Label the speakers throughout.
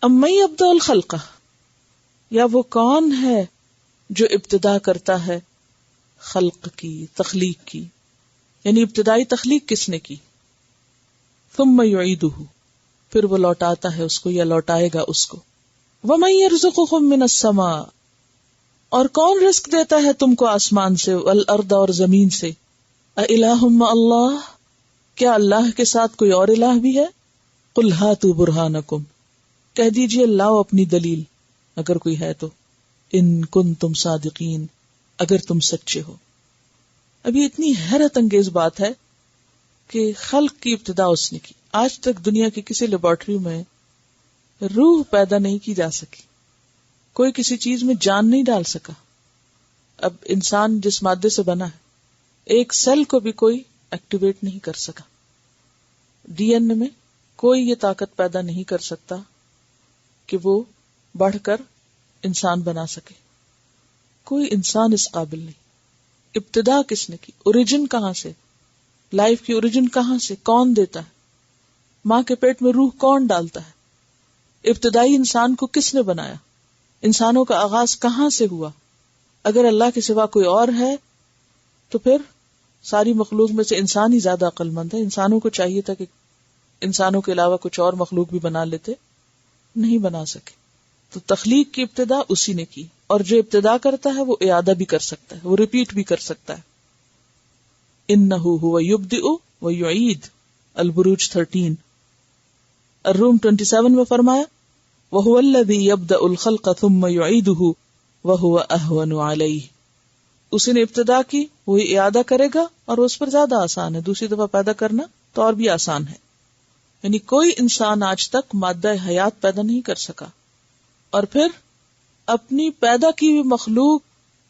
Speaker 1: امن یبدأ الخلق، یا وہ کون ہے جو ابتدا کرتا ہے خلق کی، تخلیق کی، یعنی ابتدائی تخلیق کس نے کی. ثم یعیدہ، پھر وہ لوٹاتا ہے اس کو یا لوٹائے گا اس کو. ومن یرزقکم من السماء، اور کون رزق دیتا ہے تم کو آسمان سے، والارض، اور زمین سے. االہ مع اللہ، کیا اللہ کے ساتھ کوئی اور الہ بھی ہے. قل ہاتوا برہانکم، کہہ دیجئے لاؤ اپنی دلیل اگر کوئی ہے تو. ان کنتم صادقین، اگر تم سچے ہو. اب یہ اتنی حیرت انگیز بات ہے کہ خلق کی ابتدا اس نے کی. آج تک دنیا کی کسی لیبارٹری میں روح پیدا نہیں کی جا سکی، کوئی کسی چیز میں جان نہیں ڈال سکا. اب انسان جس مادے سے بنا ہے، ایک سیل کو بھی کوئی ایکٹیویٹ نہیں کر سکا. ڈی این اے میں کوئی یہ طاقت پیدا نہیں کر سکتا کہ وہ بڑھ کر انسان بنا سکے. کوئی انسان اس قابل نہیں. ابتدا کس نے کی؟ اوریجن کہاں سے؟ لائف کی اوریجن کہاں سے؟ کون دیتا ہے؟ ماں کے پیٹ میں روح کون ڈالتا ہے؟ ابتدائی انسان کو کس نے بنایا؟ انسانوں کا آغاز کہاں سے ہوا؟ اگر اللہ کے سوا کوئی اور ہے تو پھر ساری مخلوق میں سے انسان ہی زیادہ عقل مند ہے. انسانوں کو چاہیے تھا کہ انسانوں کے علاوہ کچھ اور مخلوق بھی بنا لیتے، نہیں بنا سکے. تو تخلیق کی ابتدا اسی نے کی، اور جو ابتدا کرتا ہے وہ اعادہ بھی کر سکتا ہے، وہ ریپیٹ بھی کر سکتا ہے. انہ هو یبدئ و یعید، البروج 13. الروم 27 میں فرمایا وَهُوَ الَّذِي يَبْدَأُ الْخَلْقَ ثُمَّ يُعِيدُهُ وَهُوَ أَهْوَنُ عَلَيْهِ. اسی نے ابتدا کی، وہی اعادہ کرے گا، اور اس پر زیادہ آسان ہے. دوسری دفعہ پیدا کرنا تو اور بھی آسان ہے. یعنی کوئی انسان آج تک مادہ حیات پیدا نہیں کر سکا، اور پھر اپنی پیدا کی ہوئی مخلوق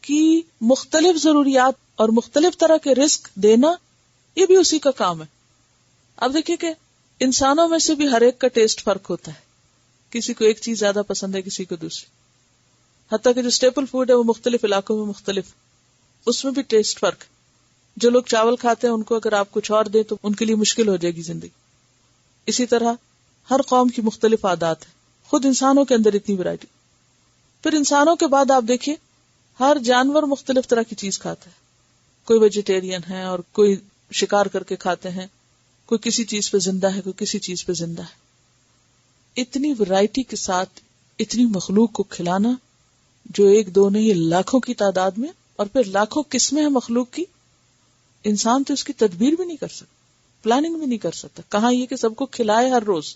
Speaker 1: کی مختلف ضروریات اور مختلف طرح کے رزق دینا، یہ بھی اسی کا کام ہے. اب دیکھیے کہ انسانوں میں سے بھی ہر ایک کا ٹیسٹ فرق ہوتا ہے. کسی کو ایک چیز زیادہ پسند ہے، کسی کو دوسری. حتیٰ کہ جو اسٹیپل فوڈ ہے وہ مختلف علاقوں میں مختلف، اس میں بھی ٹیسٹ فرق. جو لوگ چاول کھاتے ہیں ان کو اگر آپ کچھ اور دیں تو ان کے لیے مشکل ہو جائے گی زندگی. اسی طرح ہر قوم کی مختلف عادات ہیں. خود انسانوں کے اندر اتنی ورائٹی. پھر انسانوں کے بعد آپ دیکھیے ہر جانور مختلف طرح کی چیز کھاتا ہے. کوئی ویجیٹیرین ہے اور کوئی شکار کر کے کھاتے ہیں، کوئی کسی چیز پہ زندہ ہے، کوئی کسی چیز پہ زندہ ہے. اتنی ورائٹی کے ساتھ اتنی مخلوق کو کھلانا، جو ایک دو نہیں لاکھوں کی تعداد میں، اور پھر لاکھوں قسمیں ہیں مخلوق کی. انسان تو اس کی تدبیر بھی نہیں کر سکتا، پلاننگ بھی نہیں کر سکتا. کہاں یہ کہ سب کو کھلائے ہر روز.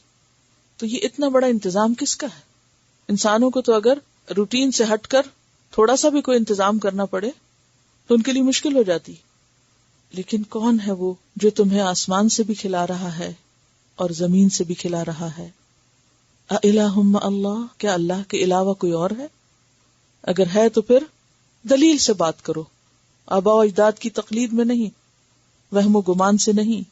Speaker 1: تو یہ اتنا بڑا انتظام کس کا ہے؟ انسانوں کو تو اگر روٹین سے ہٹ کر تھوڑا سا بھی کوئی انتظام کرنا پڑے تو ان کے لیے مشکل ہو جاتی. لیکن کون ہے وہ جو تمہیں آسمان سے بھی کھلا رہا ہے اور زمین سے بھی کھلا رہا ہے؟ اِلٰہٌ مع اللہ، کیا اللہ کے علاوہ کوئی اور ہے؟ اگر ہے تو پھر دلیل سے بات کرو، آباء و اجداد کی تقلید میں نہیں، وہم و گمان سے نہیں.